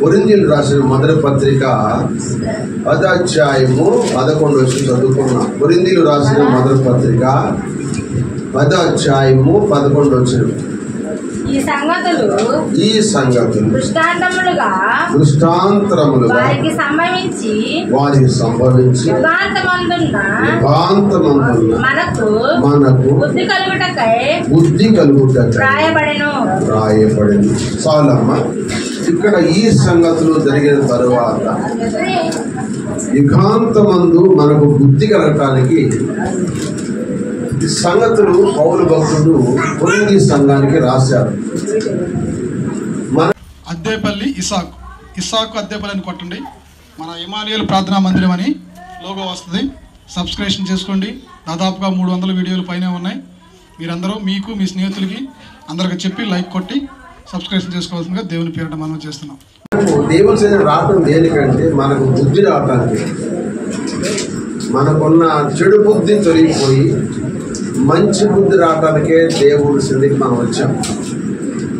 కొరింథీయులు రాసిన మొదటి పత్రిక 10వ అధ్యాయము 11 వచనం చదువుకున్నాం. కొరింథీయులు రాసిన మొదటి పత్రిక 10వ అధ్యాయము 11 వచనం. ఈ సంగతులు దృష్టాంతములుగా వారికి సంభవించి యుగాంతమందున్న మనకు బుద్ధి కలుగుటకై రాయబడెను. చాలమ్మా, ఇక్కడ ఈ సంగతులు జరిగిన తరువాత యుగాంతమందు మనకు బుద్ధి కలగటానికి ఈ సంగతులు పౌలు భక్తుడు కొరింథీ సంఘానికి రాశారు. అద్దేపల్లి ఇసాకు అద్దేపల్లి అని కొట్టండి. మన ఇమానియల్ ప్రార్థనా మందిరం అని లోగో వస్తుంది. సబ్స్క్రిప్షన్ చేసుకోండి. దాదాపుగా 300 వీడియోలు పైన ఉన్నాయి. మీరందరూ మీకు మీ స్నేహితులకి అందరికి చెప్పి లైక్ కొట్టి సబ్స్క్రిప్షన్ చేసుకోవాల్సిందిగా దేవుని పేరిట మనం చేస్తున్నాం. దేవుని సన్నిధికి రావటం దేనికంటే మనకు బుద్ధి రావటానికి, మనకున్న చెడు బుద్ధి తొలగిపోయి మంచి బుద్ధి రావటానికే దేవుడి సన్నిధికి మనం వచ్చాం.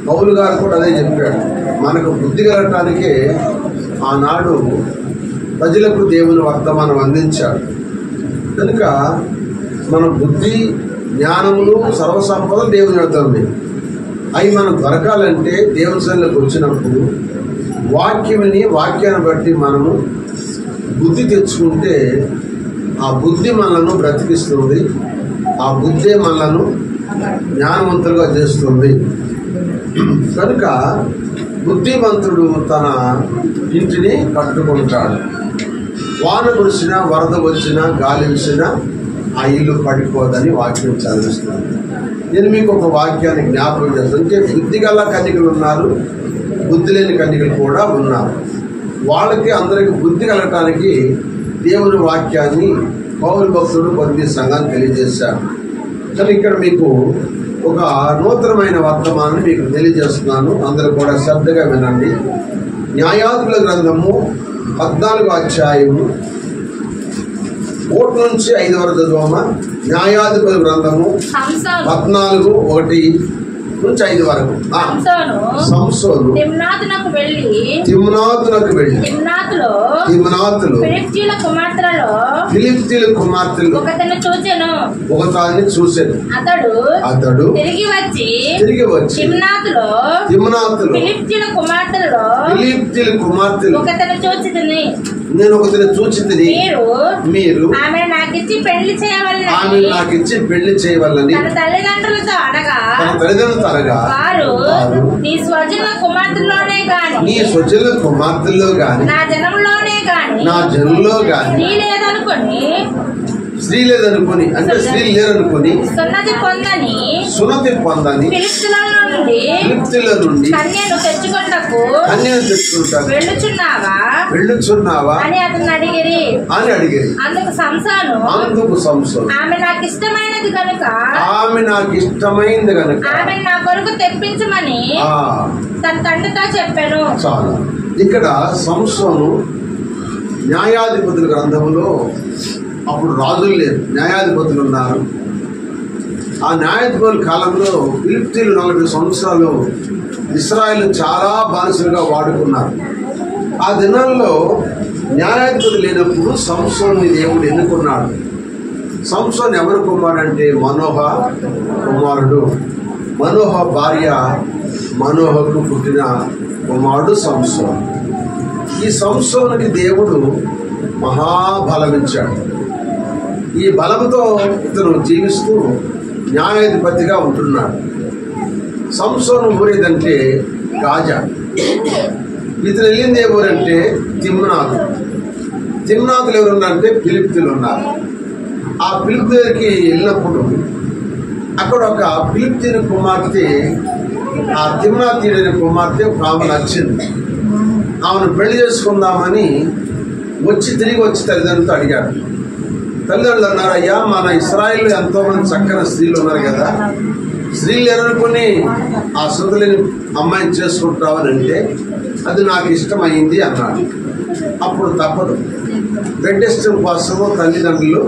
పౌలు గారు కూడా అదే చెప్పాడు. మనకు బుద్ధి కలగటానికే ఆనాడు ప్రజలకు దేవుని వర్తమానం అందించాడు. కనుక మన బుద్ధి జ్ఞానములు సర్వసంపద దేవుని అవుతుంది. అవి మనం దొరకాలంటే దేవుని సన్నిధికి వచ్చినప్పుడు వాక్యాన్ని బట్టి మనము బుద్ధి తెచ్చుకుంటే ఆ బుద్ధి మనలను బ్రతికిస్తుంది. ఆ బుద్ధే మనలను జ్ఞానవంతులుగా చేస్తుంది. కనుక బుద్ధిమంతుడు తన ఇంటిని కట్టుకుంటాడు. వాన కురిసినా, వరద వచ్చినా, గాలి వచ్చినా ఆ ఇల్లు పడిపోదని వాక్యం చదివిస్తుంది. నేను మీకు ఒక వాక్యాన్ని జ్ఞాపకం చేస్తాను. అంటే బుద్ధి గల కన్యకలు ఉన్నారు, బుద్ధి లేని కన్యకలు కూడా ఉన్నారు. వాళ్ళకి అందరికి బుద్ధి కలగటానికి దేవుని వాక్యాన్ని పౌలు భక్తుడు కొరింథీ సంఘాన్ని తెలియజేశారు. కానీ ఇక్కడ మీకు ఒక నూతనమైన వర్తమానాన్ని మీకు తెలియజేస్తున్నాను. అందరూ కూడా శ్రద్ధగా వినండి. న్యాయాధిపతుల గ్రంథము 14వ అధ్యాయము 1 నుంచి 5 వరకు చదువమ్మా. న్యాయాధిపతుల గ్రంథము 14:1 నుంచి 5 వరకు. సంసోను తిమ్నాతునకు వెళ్ళి ఫిలిష్తీయుల కుమార్తెలు ఒకదాన్ని చూసెను. అతడు తిరిగి వచ్చి తిమ్నాతులో ఫిలిష్తీయుల కుమార్తెలు ఒకదాన్ని చూచి తిని మీరు ఆమె నాకిచ్చి పెళ్లి చేయవలని తన తల్లిదండ్రులతో అనగా వారు నీ స్వజనుల కుమార్తెల్లో గాని నా జనంలో గాని స్త్రీ లేదనుకొని అంటే స్త్రీ లేరనుకొని సున్నతి పొందని ఫిలిష్తీయుల నుండి కన్యను తెచ్చుకుంటాకు వెళ్ళుచున్నావా అని అతను అడిగిరి. అందుకు సంసోను ఆమె నాకు ఇష్టమైనది కనుక ఆమె నా కొరకు తెప్పించమని తన తండ్రితో చెప్పాను. చాలా ఇక్కడ సంసోను న్యాయాధిపతుల గ్రంథంలో అప్పుడు రాజులు లేరు, న్యాయాధిపతులు ఉన్నారు. ఆ న్యాయాధిపతుల కాలంలో ఫిలిష్తీయులు 40 సంవత్సరాలు ఇశ్రాయేలు చాలా బానిసలుగా వాడుకున్నారు. ఆ దినాల్లో న్యాయాధిపతులు లేనప్పుడు సంసోనుని దేవుడు ఎన్నుకున్నాడు. సంసోను ఎవరు కుమారుడంటే మనోహ కుమారుడు. మనోహ భార్య మనోహకు పుట్టిన కుమారుడు సంసోను. ఈ సంసోనుకి దేవుడు మహాబలమిచ్చాడు. ఈ బలంతో ఇతను జీవిస్తూ న్యాయాధిపతిగా ఉంటున్నాడు. సంసోను ఊరేదంటే గాజా. ఇతను వెళ్ళింది ఏ ఊరంటే తిమ్నాతులు ఎవరున్నారంటే ఫిలిష్తీయులు ఉన్నారు. ఆ ఫిలిష్తీయుల దగ్గరికి వెళ్ళినప్పుడు అక్కడ ఒక ఫిలిష్తీయుని కుమార్తె, ఆ తిమ్నాతీయుడైన కుమార్తె ఆమె నచ్చింది. ఆమెను పెళ్లి చేసుకుందామని తిరిగి వచ్చి తల్లిదండ్రులతో అడిగాడు. తల్లిదండ్రులు అన్నారు, అయ్యా మన ఇశ్రాయేల్లో ఎంతో మంది చక్కని స్త్రీలు ఉన్నారు కదా, స్త్రీలు ఎదుర్కొని ఆ సుతులేని అమ్మాయిని చేసుకుంటామని అంటే అది నాకు ఇష్టమైంది అన్నాడు. అప్పుడు తప్పదు, బిడ్డిష్టం కోసము తల్లిదండ్రులు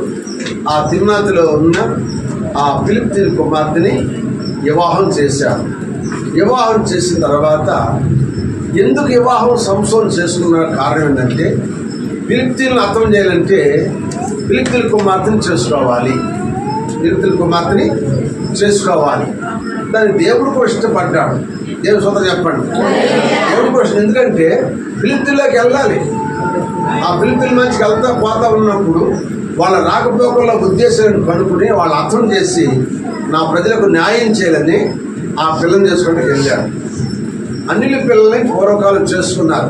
ఆ తిమ్నాతిలో ఉన్న ఆ ఫిలిష్తీయుల కుమార్తెని వివాహం చేశారు. వివాహం చేసిన తర్వాత ఎందుకు వివాహం సంసోను చేసుకున్న కారణం ఏంటంటే ఫిలిష్తీయులను అర్థం చేయాలంటే ఫిలిష్తీయుల కుమార్తెని చేసుకోవాలి. ఫిలిష్తీయుల కుమార్తెని చేసుకోవాలి. దాన్ని దేవుడు కూడా ఇష్టపడ్డాడు. దేవుడు సొంతం చెప్పండి. దేవుడు కూడా ఎందుకంటే ఫిలిష్తీయుల్లోకి వెళ్ళాలి. ఆ ఫిలిష్తీయుల మంచికి వెళ్తా పోతా ఉన్నప్పుడు వాళ్ళ రాకపోకల ఉద్దేశాలను కనుక్కుని వాళ్ళు అర్థం చేసి నా ప్రజలకు న్యాయం చేయాలని ఆ పిల్లని చేసుకోవడానికి వెళ్ళారు. అన్ని పిల్లల్ని పూర్వకాలం చేసుకున్నారు.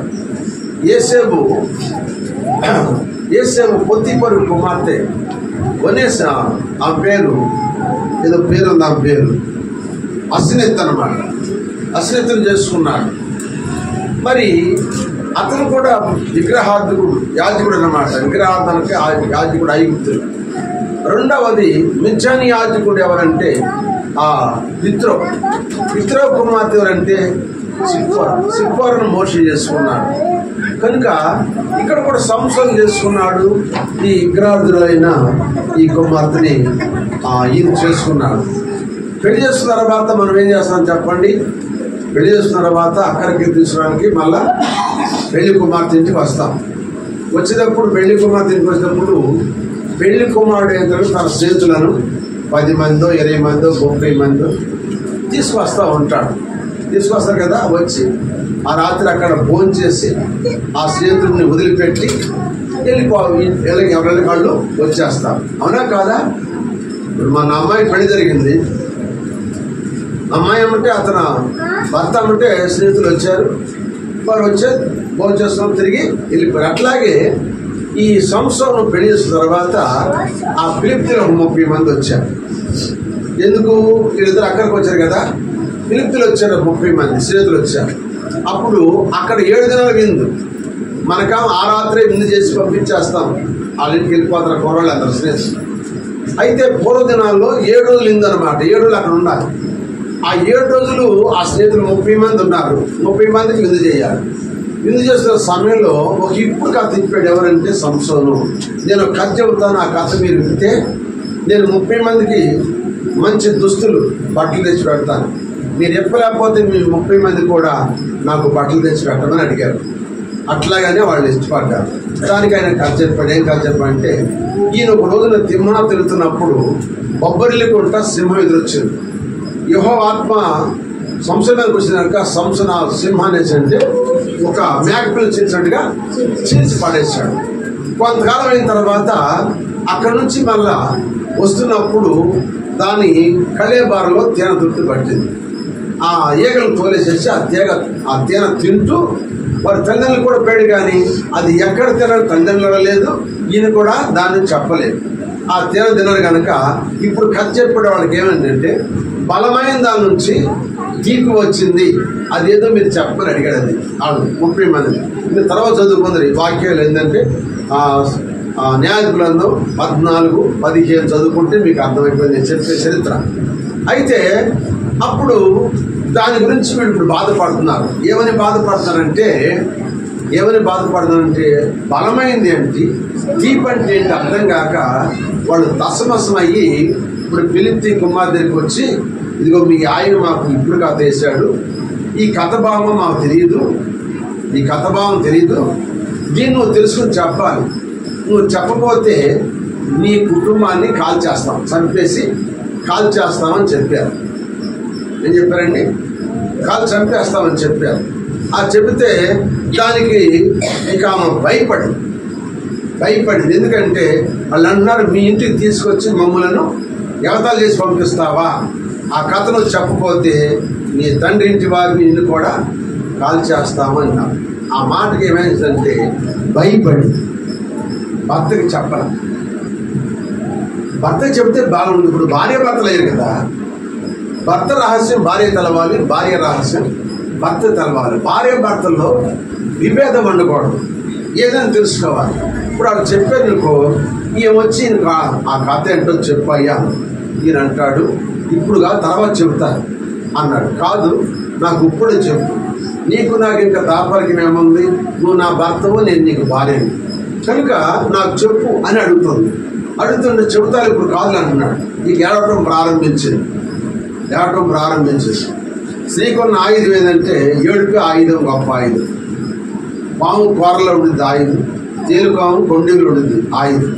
ఏసేబు పొత్తిఫరు కుమార్తె వనేస, ఆ పేరు ఏదో పేరు ఉంది, ఆ పేరు అస్నెత్ అన్నమాట. అస్నెత్తును చేసుకున్నాడు. మరి అతను కూడా విగ్రహార్థకుడు, యాజకుడు అన్నమాట. విగ్రహార్థానికి యాజకుడు ఐగుప్తుడు. రెండవది మిద్యానీ యాజకుడు ఎవరంటే ఆ పిత్రో కుమార్తె ఎవరంటే సిప్పోరను మోషే చేసుకున్నాడు. కనుక ఇక్కడ కూడా సంసోను చేసుకున్నాడు. ఈ విగ్రహార్థులైన ఈ కుమార్తెని ఈయన చేసుకున్నాడు. పెళ్లి చేసుకున్న తర్వాత మనం ఏం చేస్తాం చెప్పండి? పెళ్లి చేసుకున్న తర్వాత అక్కడికి తీసుకోవడానికి మళ్ళా పెళ్లి కుమార్తె ఇంటికి వస్తాం. వచ్చేటప్పుడు పెళ్లి కుమార్తె ఇంటికి వచ్చినప్పుడు పెళ్లి కుమారుడు ఏంటంటే తన స్నేహితులను 10 మందో 20 మందో 30 మందో తీసుకొస్తూ ఉంటాడు. తీసుకొస్తారు కదా, వచ్చి ఆ రాత్రి అక్కడ భోజనం చేసి ఆ స్నేహితుడిని వదిలిపెట్టి ఎవరి వాళ్ళు వచ్చేస్తారు. అవునా కాదా? ఇప్పుడు మన అమ్మాయి పెళ్లి జరిగింది. అమ్మాయి అమ్మంటే అతను భర్త అమ్మంటే స్నేహితులు వచ్చారు. వారు వచ్చే భోజనం చేస్తున్నాం, తిరిగి వెళ్ళిపోయారు. అట్లాగే ఈ సంవత్సరం పెళ్లి చేసిన తర్వాత ఆ ఫిలిష్తీయులు 30 మంది వచ్చారు. ఎందుకు? వీళ్ళిద్దరు అక్కడికి వచ్చారు కదా, ఫిలిష్తీయులు వచ్చారు 30 మంది స్నేహితులు వచ్చారు. అప్పుడు అక్కడ 7 దినాల విందు. మనకా ఆ రాత్రే విందు చేసి పంపించేస్తాం, వాళ్ళ ఇంటికి వెళ్ళిపోతారు కుర్రాళ్ళు అందరు స్నేహితులు. అయితే పూర్వ దినాల్లో 7 రోజులు విందు అనమాట. 7 రోజులు అక్కడ ఉండాలి. ఆ 7 రోజులు ఆ స్నేహితులు 30 మంది ఉన్నారు. 30 మందికి విందు చేయాలి. విందు చేస్తున్న సమయంలో ఒక ఇప్పుడు కథ తిప్పాడు. ఎవరంటే సంసోను. నేను ఒక కథ చెబుతాను, ఆ కథ మీరు వింటే నేను 30 మందికి మంచి దుస్తులు బట్టలు తెచ్చి పెడతాను. మీరు చెప్పలేకపోతే మీ 30 మంది కూడా నాకు బట్టలు తెచ్చి పెట్టమని అడిగారు. అట్లాగానే వాళ్ళు ఇష్టపడ్డారు. దానికి ఆయన కథ చెప్పాడు. ఏం కథ చెప్పాడంటే, ఈయన ఒక రోజున తిమ్మన తిరుగుతున్నప్పుడు బొబ్బరిల్లుకుంటా సింహం ఎదురొచ్చింది. యెహోవా ఆత్మ సంసోను మీదకి వచ్చినాక సంసోను సింహాన్ని అంటే ఒక మేకపిల్లి చీల్చినట్టుగా చీల్చి పడేశాడు. కొంతకాలం అయిన తర్వాత అక్కడి నుంచి మళ్ళా వస్తున్నప్పుడు దాని కళేబారలో తేనె దుట్టు పట్టింది. ఆ ఈగలు తోలేసేసి ఆ తేనె తింటూ వారి తల్లిదండ్రులు కూడా పేడు, కానీ అది ఎక్కడ తినని తల్లిదండ్రులు లేదు, ఈయన కూడా దాన్ని చెప్పలేదు. ఆ తేనె తినరు కనుక ఇప్పుడు కథ చెప్పే వాళ్ళకి ఏమైందంటే బలమైన దాని నుంచి తీపి వచ్చింది, అదేదో మీరు చెప్పమని అడిగాడు. అది వాళ్ళు 30 మంది. మీరు తర్వాత చదువుకుందరు ఈ వాక్యాలు ఏంటంటే న్యాయాధిపతులందరూ 14, 15 చదువుకుంటే మీకు అర్థమైపోయింది చెప్పే చరిత్ర. అయితే అప్పుడు దాని గురించి వీళ్ళు ఇప్పుడు బాధపడుతున్నారు. ఏమని బాధపడుతున్నారంటే బలమైంది ఏంటి, తీపి అంటే ఏంటి అర్థం కాక వాళ్ళు దశమసమయ్యి ఇప్పుడు ఫిలిష్తీ కుమార్ దగ్గరికి వచ్చి, ఇదిగో మీ ఆయన మాకు ఇప్పుడు కథ వేశాడు, ఈ కథ భావం మాకు తెలియదు, దీన్ని నువ్వు తెలుసుకుని చెప్పాలి. నువ్వు చెప్పకపోతే నీ కుటుంబాన్ని చంపేసి కాల్ చేస్తామని చెప్పారు. ఏం చెప్పారండి? చంపేస్తామని చెప్పారు. ఆ చెబితే దానికి ఇక ఆమె భయపడింది. ఎందుకంటే వాళ్ళు అంటున్నారు, మీ ఇంటికి తీసుకొచ్చి మమ్మలను ఎగతాళి చేసి పంపిస్తావా? ఆ కథను చెప్పకపోతే నీ తండ్రి ఇంటి వారిని నిన్ను కూడా కాల్ చేస్తామన్నారు. ఆ మాటకి ఏమైందంటే భయపడి భర్తకి చెప్పాలి. భర్తకి చెబితే బాగుంది. ఇప్పుడు భార్య భర్త లేరు కదా, భర్త రహస్యం భార్య తెలవాలి, భార్య రహస్యం భర్త తెలవాలి. భార్య భర్తల్లో విభేదం ఉండకూడదు, ఏదైనా తెలుసుకోవాలి. ఇప్పుడు వాళ్ళు చెప్పారు అనుకో, ఈయన వచ్చి ఆ కథ ఏంటో చెప్పయ్యా, ఈయన అంటాడు ఇప్పుడుగా తర్వాత చెబుతాను అన్నాడు. కాదు, నాకు ఇప్పుడు చెప్పు, నీకు నాకు ఇంకా దాపరికం ఏముంది, నువ్వు నా భర్తవు, నేను నీకు భార్యని కనుక నాకు చెప్పు అని అడుగుతుంటే చెబుతాను ఇప్పుడు కాదు అంటున్నాడు. నీకు ఏడవటం ప్రారంభించింది. స్త్రీకున్న ఆయుధం ఏంటంటే ఏడుపు ఆయుధం, గొప్ప ఆయుధం. పాము కూరలో ఉండింది ఆయుధం, తేలుపాము కొండీలో ఉండింది ఆయుధం.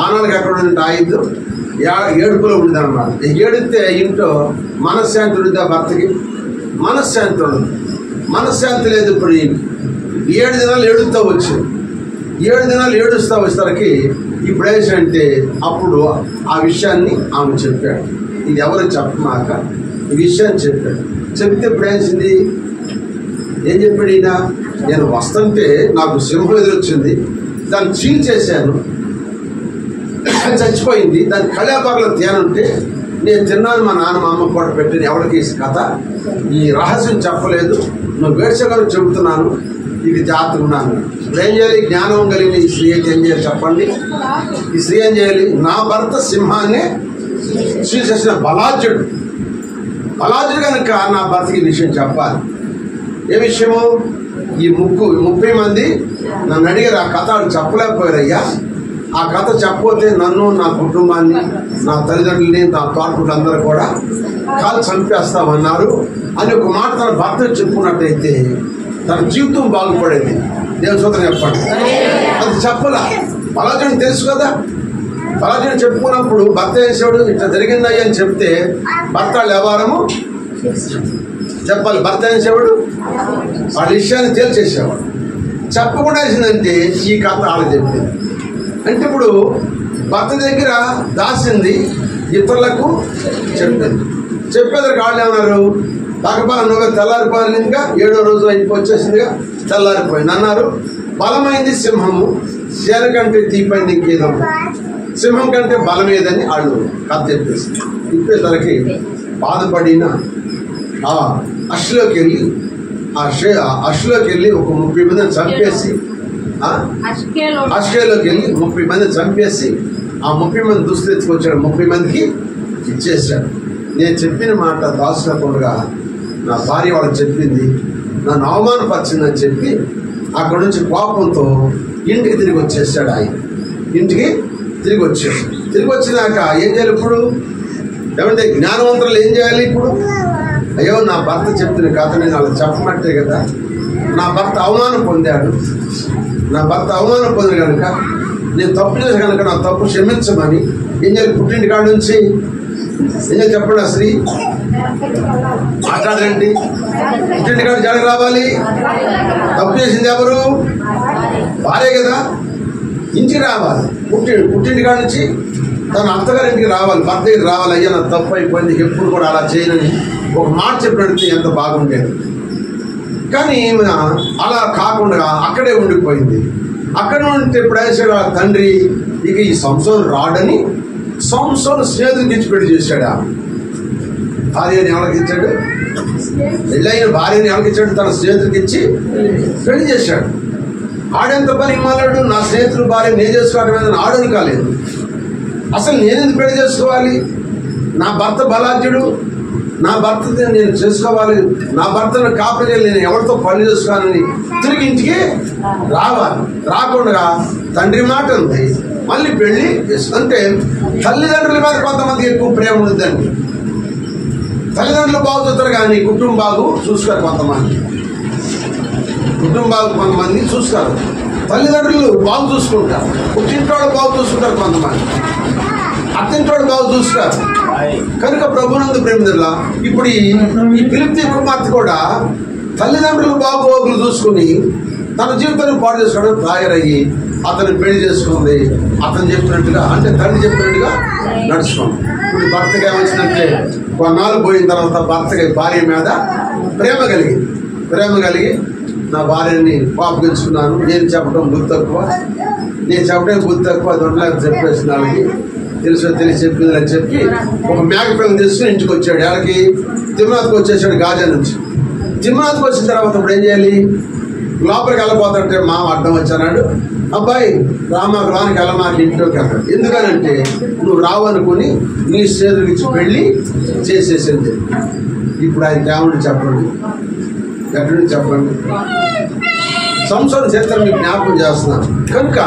ఆనాళ్ళకి ఎక్కడ ఉండింది ఆయుధం? ఏడుపులో ఉండింది అన్నమాట. ఏడితే ఇంట్లో మనశ్శాంతి ఉండింది. ఆ భర్తకి మనశ్శాంతి ఉండదు. మనశ్శాంతి లేదు. ఇప్పుడు 7 దినాలు ఏడుస్తూ వచ్చింది. 7 దినాలు ఏడుస్తూ వచ్చేసరికి ఇప్పుడు ఏంటంటే అప్పుడు ఆ విషయాన్ని ఆమె చెప్పాడు. ఇది ఎవరు చెప్పమాక ఈ విషయాన్ని చెప్పాడు. చెప్తే ఇప్పుడు ఏంచింది? ఏం చెప్పాడు ఈయన? నేను వస్తుంటే నాకు సింహం ఎదురొచ్చింది, దాన్ని చీల్చేశాను, చచ్చిపోయింది. దాని కళ్యాపారలో తేనుంటే నేను తిన్నాను, మా నాన్న మా అమ్మ కూడా పెట్టిన. ఎవరికి కథ ఈ రహస్యం చెప్పలేదు, నువ్వు వేడ్చగలను చెబుతున్నాను, ఇది జాగ్రత్తగా ఉన్నాను. ఇప్పుడు ఏం చేయాలి? జ్ఞానం కలిగిన ఈ స్త్రీ ఏం చేయాలి చెప్పండి? ఈ స్త్రీ ఏం చేయాలి? నా భర్త సింహాన్ని చీల్చేసిన బలాజ్యుడు కనుక నా భర్తకి ఈ విషయం చెప్పాలి. ఏ విషయము? ఈ 30 మంది నన్ను అడిగారు, ఆ కథ చెప్పలేకపోయారయ్యా. ఆ కథ చెప్పకపోతే నన్ను, నా కుటుంబాన్ని, నా తల్లిదండ్రులని, నా తోటకులందరూ కూడా కాలు చంపేస్తామన్నారు అని ఒక మాట తన భర్త చెప్పుకున్నట్టయితే తన జీవితం బాగుపడేది. దేవుని స్తోత్రం చెప్పండి. అది చెప్పలా. బలాజుని తెలుసు కదా. బలాజుని చెప్పుకున్నప్పుడు భర్త వేసాడు, ఇట్లా జరిగిందయ్యా అని చెప్తే భర్త వ్యవహారము చెప్పాలి. భర్త వేసేవాడు వాళ్ళ విషయాన్ని తేల్చేసేవాడు. చెప్పకుండా వేసిందంటే ఈ కథ ఆడ చెప్పింది. అంటే ఇప్పుడు భర్త దగ్గర దాసింది ఇతరులకు చెప్పింది. చెప్పేదరికి వాళ్ళు ఏమన్నారు? తగబా నువ్వు తెల్లారిపోయింది, ఇంకా 7వ రోజు అయిపోవచ్చేసిందిగా, తెల్లారిపోయింది అన్నారు. బలమైంది సింహము, శేర కంటే తీపైంది ఇంకేదో, సింహం కంటే బలమేదని వాళ్ళు కథ చెప్పేసి చెప్పేసరికి బాధపడిన ఆ అశ్లోకి వెళ్ళి ఒక 30 మందిని చంపేసి, అశ్కేలోకి వెళ్ళి 30 మందిని చంపేసి ఆ 30 మంది దుస్తులెత్తుకొచ్చాడు. 30 మందికి ఇచ్చేసాడు. నేను చెప్పిన మాట దాచుకోకుండా నా భార్య వాళ్ళకి చెప్పింది, నన్ను అవమానపరిచిందని చెప్పి అక్కడ నుంచి కోపంతో ఇంటికి తిరిగి వచ్చేసాడు. ఆయన ఇంటికి తిరిగి వచ్చాడు. తిరిగి వచ్చినాక ఏం చేయాలి ఇప్పుడు? ఏమంటే జ్ఞానవంతులు ఏం చేయాలి ఇప్పుడు? అయ్యో, నా భర్త చెప్తున్న కథ నేను అలా చెప్పమంటే కదా. నా భర్త అవమానం పొందాడు, నా భర్త అవమానం పొందాడు కనుక నేను తప్పు చేసి కనుక నా తప్పు క్షమించమని ఏం చేయాలి? పుట్టింటి కాడ నుంచి ఏం చేయాలి చెప్పండి? ఆ స్త్రీ మాట్లాడండి. పుట్టింటి కాడ జడ రావాలి. తప్పు చేసింది ఎవరు? భార్య కదా. ఇంటికి రావాలి. పుట్టింటి కాడ నుంచి తన అత్తగారింటికి రావాలి, భర్త దగ్గరికి రావాలి. అయ్యా, నా తప్పు అయిపోయింది, ఎప్పుడు కూడా అలా చేయనని ఒక మాట చెప్పినట్టు ఎంత బాగుండేది. కానీ అలా కాకుండా అక్కడే ఉండిపోయింది. అక్కడ ఉంటే ఇప్పుడు వేసాడు ఆ తండ్రి, ఇక ఈ సంసోను రాడని సంసోను స్నేహితుడికి ఇచ్చి పెళ్లి చేశాడు. భార్యని ఎవరికి ఇచ్చాడు? పెళ్ళైన భార్యని ఎవరికి ఇచ్చాడు? తన స్నేహితుడికి ఇచ్చి పెళ్లి చేశాడు. ఆడెంత పని మాలాడు, నా స్నేహితుడు భార్య నేను చేసుకోవడం మీద ఆడని కాలేదు. అసలు నేనెందుకు పెళ్లి చేసుకోవాలి? నా భర్త బలాజ్యుడు, నా భర్త నేను చేసుకోవాలి, నా భర్తను కాపరి, నేను ఎవరితో పని చేసుకోవాలని తిరిగి ఇంటికి రావాలి. రాకుండా తండ్రి మాట ఉంది, మళ్ళీ పెళ్లి అంటే తల్లిదండ్రుల మీద కొంతమందికి ఎక్కువ ప్రేమ ఉంటుందండి. తల్లిదండ్రులు బాగు చూస్తారు కానీ కుటుంబం బాగు చూసుకోరు. కొంతమంది చూస్తారు. తల్లిదండ్రులు బాగు చూసుకుంటారు, పుట్టింటోళ్ళు బాగు చూసుకుంటారు, కొంతమంది అత్తింటోళ్ళు బాగు చూస్తారు. కనుక ప్రభునందు ప్రేమిదులా ఇప్పుడు ఈ ఫిలిప్తీ కుమార్తె కూడా తల్లిదండ్రులు బాగోగులు చూసుకుని తన జీవితాన్ని పాడు చేసుకోవడం తయారయ్యి అతను పెళ్లి చేసుకుంది. అతను చెప్పినట్టుగా, అంటే తండ్రి చెప్పినట్టుగా నడుచుకోండి. ఇప్పుడు భర్తకి ఏమొచ్చిందంటే కొన్నాళ్ళు పోయిన తర్వాత భర్తకి భార్య మీద ప్రేమ కలిగి నా భార్యని పాపగించుకున్నాను, నేను చెప్పడం బుద్ధి తక్కువ, దొండలేక చెప్పేసి వాళ్ళకి తెలిసి చెప్పింది అని చెప్పి ఒక మేకపిల్లని తీసుకుని ఇంటికి వచ్చాడు. వాళ్ళకి తిరుమలకి వచ్చేసాడు గాజా నుంచి. తిరుమలకి వచ్చిన తర్వాత ఇప్పుడు ఏం చేయాలి? లోపలికి వెళ్ళిపోతాడంటే మామ అడ్డం వచ్చాడు. అబ్బాయి రానికి వెళ్ళమాకి ఇంట్లోకి అక్కడ. ఎందుకనంటే నువ్వు రావనుకుని నీ స్నేహితుడికి ఇచ్చి పెళ్లి చేసేసింది. ఇప్పుడు ఆయన దేవుడిని చెప్పండి, గట్టుని చెప్పండి. సంసార చరిత్ర మీకు జ్ఞాపకం చేస్తున్నాను కనుక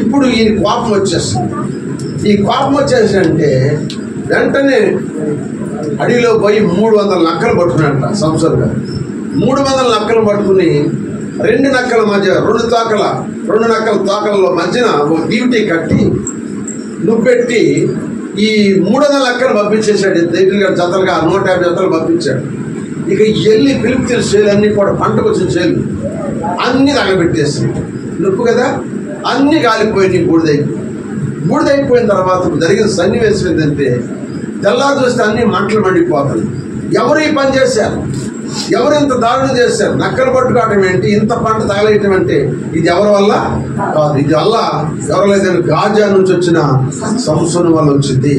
ఇప్పుడు ఈయన కోపం వచ్చేస్తుంది. ఈ కోపం వచ్చేసంటే వెంటనే అడవిలో పోయి 300 నక్కలు పట్టుకున్నట్ట సంవత్సరం గారు. 300 నక్కలు పట్టుకుని 2 నక్కల మధ్య 2 నక్కల తోకలలో మధ్యన ఒక డ్యూటీ కట్టి నువ్వెట్టి ఈ 300 నక్కలు పంపించేశాడు. దగ్గరగా జతలుగా 150 జతలు పంపించాడు. ఇక ఎల్లి పిలుపుతున్న చేలు అన్నీ కూడా పంటకు వచ్చిన చేలు అన్నీ తగలబెట్టేసి నొప్పు కదా, అన్నీ కాలిపోయి బూడిదైపోయిన తర్వాత జరిగిన సన్నివేశం ఏంటంటే తెల్లారు చూస్తే అన్ని మంటలు మండిపోతాయి. ఎవరు ఈ పని చేశారు? ఎవరు ఇంత దారుణం చేశారు? నక్కలు పట్టుకోవటం ఏంటి, ఇంత పంట తగలేయటం అంటే ఇది ఎవరి వల్ల కాదు. ఇది వల్ల ఎవరైతే గాజా నుంచి వచ్చిన సంసోను వల్ల వచ్చింది.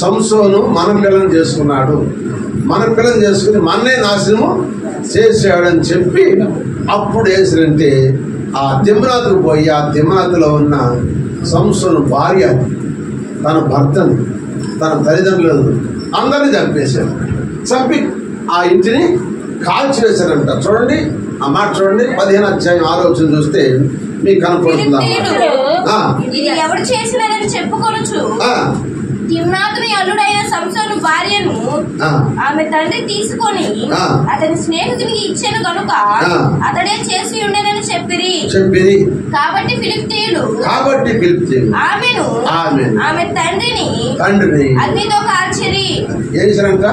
సంసోను మన పిల్లని చేసుకున్నాడు, మన పిల్లని చేసుకుని మన్నే నాశనము చేసాడని చెప్పి అప్పుడు వేసినంటే ఆ తిమ్నాతుకు పోయి ఆ తిమ్నాతులో ఉన్న సంసోను భార్య తన భర్తను తన తల్లిదండ్రులను అందరినీ చంపేశారు. చంపి ఆ ఇంటిని కాల్చివేశారంట. చూడండి ఆ మాట చూడండి, 15వ అధ్యాయం 6వ వచనం చూస్తే మీకు కనపడుతుంది. ఇది ఎవరు చేసినారని చెప్పుకొనొచ్చు. తిమ్నాతుని అల్లుడైన సంసోను భార్యను ఆమె తండ్రి తీసుకొని అతని స్నేహితునికి ఇచ్చాను కనుక అతడే చేసి ఉండేనని చెప్పిరి. కాబట్టి ఫిలిష్తీయులు ఆమెను ఆమె తండ్రిని అగ్నితో కాల్చిరి. ఏం చేశారంట?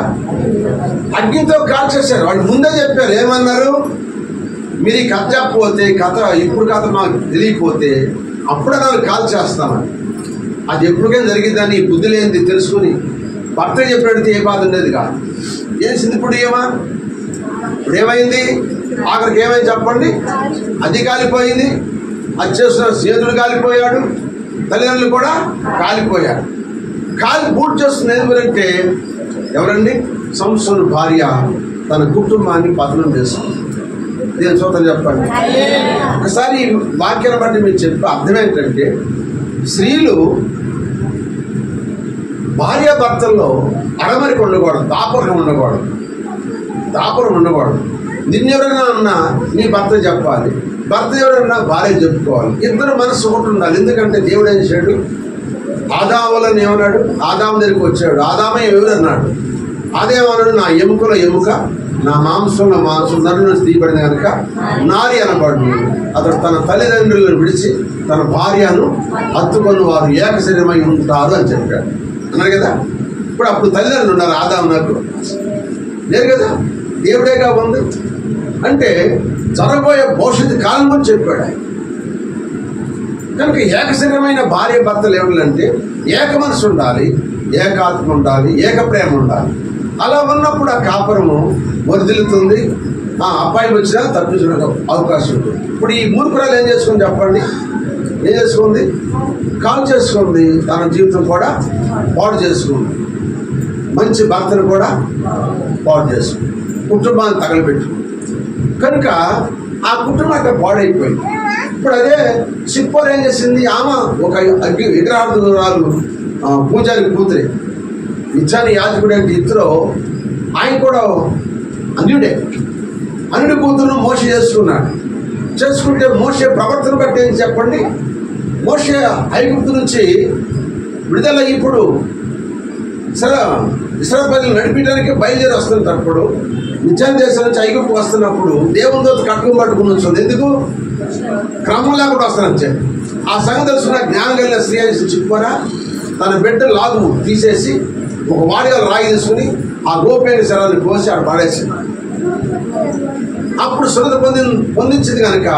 అగ్నితో కాల్చేశారు. వాళ్ళు ముందే చెప్పారు. ఏమన్నారు? మీరు ఈ కథ చెప్పకపోతే ఇప్పుడు కథ మాకు తెలియకపోతే అప్పుడే వాళ్ళు కాల్చేస్తామని. అది ఎప్పటికైనా జరిగిద్దని బుద్ధి లేనిది తెలుసుకుని భర్త చెప్పినట్టు ఏ బాధ ఉండేది కాదు. ఏసింది ఇప్పుడు ఏమైంది? ఆఖరికి ఏమైంది చెప్పండి? అది కాలిపోయింది. అది చేస్తున్న స్నేహితుడు కాలిపోయాడు, తల్లిదండ్రులు కూడా కాలిపోయాడు. పూర్తి చేస్తున్న ఎందుకంటే ఎవరండి? సంసోను భార్య తన కుటుంబాన్ని పతనం చేస్తుంది. నేను చూద్దాం చెప్పండి. ఒకసారి వాక్యాన్ని బట్టి మీరు చెప్పే అర్థం ఏంటంటే స్త్రీలు భార్యాభర్తల్లో అడమరికి ఉండకూడదు, దాపరం ఉండకూడదు. నిన్నెవరైనా అన్నా నీ భర్త చెప్పాలి, భర్త ఎవరైనా భార్య చెప్పుకోవాలి. ఇద్దరు మనసు ఒకటి ఉండాలి. ఎందుకంటే దేవుడు ఏం చేశాడు? ఆదాములని ఏమన్నాడు? ఆదాము దగ్గరికి వచ్చాడు. ఆదామే ఎవరన్నాడు? అదేమన్నాడు? నా ఎముకల ఎముక, నా మాంసంలో మాంసం, నన్ను తీయబడింది కనుక నారి అనబడు. అతడు తన తల్లిదండ్రులను విడిచి తన భార్యను హత్తుకొని వారు ఏక శరీరమై ఉంటారు అని చెప్పాడు అన్నారు కదా. అప్పుడు తల్లిదండ్రులు ఉన్నారు. ఆదాము నాకు లేరు కదా, దేవుడేగా ఉంది. అంటే జరగబోయే భవిష్యత్తు కాలం అని చెప్పాడు. కనుక ఏకశరీరమైన భార్య భర్తలు ఏమిటంటే ఏక మనసు ఉండాలి, ఏకాత్మ ఉండాలి, ఏక ప్రేమ ఉండాలి. అలా ఉన్నప్పుడు ఆ కాపురము వర్ధిల్లుతుంది. ఆ అబ్బాయి వచ్చినా తప్పించడానికి అవకాశం ఉంటుంది. ఇప్పుడు ఈ మూర్ఖురాలు ఏం చేసుకుంది చెప్పండి? ఏం చేసుకుంది? కాల్ చేసుకుంది. తన జీవితం కూడా పాడు చేసుకుంది. మంచి భర్తను కూడా పాడు చేసుకుంది. కుటుంబాన్ని తగలబెట్టుకుంది. కనుక ఆ కుటుంబం అక్కడ పాడైపోయింది. ఇప్పుడు అదే సిప్పోర్ ఏం చేసింది? ఆమె ఒక విగ్రహార్థురాలు పూజారి కూతురే. నిజాన్ని యాజకుడు అంటే ఇద్దరు ఆయన కూడా అన్యుడి కూతురును మోసే చేసుకుంటే మోసే ప్రవర్తన బట్టి ఏం చెప్పండి? మోసే ఐగుప్తు నుంచి విడుదల ఇప్పుడు ఇశ్రాయేలు ప్రజలు నడిపించడానికి బయలుదేరి వస్తున్నప్పుడు నిజాం దేశం నుంచి ఐగుప్తు వస్తున్నప్పుడు దేవుని దూత కట్టుకుని పట్టుకుని వస్తుంది. ఎందుకు? క్రమం లేకుండా వస్తానని చెప్పి ఆ సంగతి తెలుసుకున్న జ్ఞానం కలిగిన స్త్రీ చిక్కురా తన బిడ్డ లాగు తీసేసి ఒక వాడిగా రాగి తీసుకుని ఆ గోపేని శరాన్ని కోసి ఆడ పాడేసింది. అప్పుడు సున్నత పొందించింది కనుక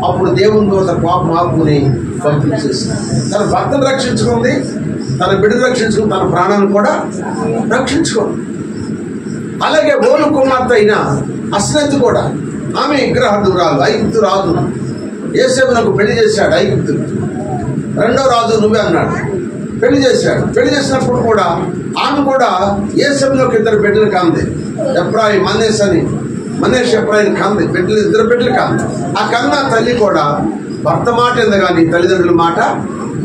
అప్పుడు దేవుని దూత కోపం ఆపుకుని పంపించేసింది. తన భర్తను రక్షించుకుంది, తన బిడ్డను రక్షించుకుని తన ప్రాణాన్ని కూడా రక్షించుకుంది. అలాగే ఓను కుమార్తె అయిన అస్నత్ కూడా ఆమె విగ్రహార్థురాలు, ఐగుప్తు రాజు యోసేపునకు పెళ్లి చేశాడు. ఐగుప్తుడు రెండో రాజు నువ్వే అన్నాడు. పెళ్లి చేశాడు. పెళ్లి చేసినప్పుడు కూడా ఆమె కూడా యోసేపులోకి 2 బిడ్డలు కాంది. ఎఫ్రాయిం మనేష్ ఎఫ్రాయిం కాంది. 2 బిడ్డలు కాంది. ఆ కన్నా తల్లి కూడా భర్త మాట ఎందు కానీ తల్లిదండ్రుల మాట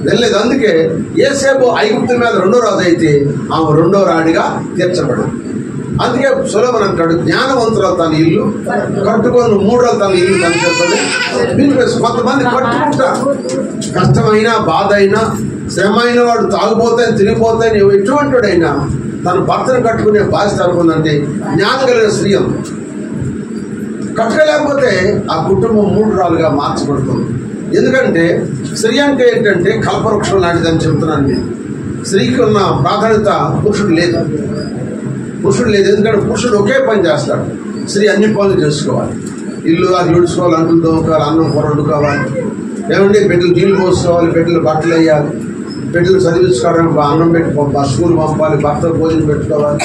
వెళ్ళలేదు. అందుకే యోసేపు ఐగుప్తు మీద 2వ రాజు అయితే ఆమె 2వ రాణిగా తీర్చబడింది. అందుకే సొలొమోను అంటాడు, జ్ఞానవంతురాలు తన ఇల్లు కట్టుకొని 3 రోజులు తన ఇల్లు కనిపిస్తుంది. కొంతమంది కట్టుకుంటారు. కష్టమైనా బాధ అయినా శ్రమ అయిన వాడు తాగుపోతాయని తిరిగిపోతాయని ఎటువంటి వాడైనా తన భర్తను కట్టుకునే బాధ్యత అనుకుందంటే జ్ఞానం కలిగిన స్త్రీ కట్టుకోలేకపోతే ఆ కుటుంబం 3 రాలుగా మార్చబడుతుంది. ఎందుకంటే స్త్రీ అంటే ఏంటంటే కల్పవృక్షం లాంటిదని చెబుతున్నాను నేను. స్త్రీకి ఉన్న ప్రాధాన్యత పురుషుడు లేదు. ఎందుకంటే పురుషుడు ఒకే పని చేస్తాడు, స్త్రీ అన్ని పనులు చేసుకోవాలి. ఇల్లు అది విడుచుకోవాలి, అంటులు తోముకోవాలి, అన్నం కూర వండుకోవాలి, ఏమంటే బిడ్డలు నీళ్ళు పోసుకోవాలి, బిడ్డలు బట్టలు వేయాలి, బిడ్డలు చదివించుకోవడానికి అన్నం పెట్టుకోవాలి, స్కూల్ పంపాలి, భర్త భోజనం పెట్టుకోవాలి,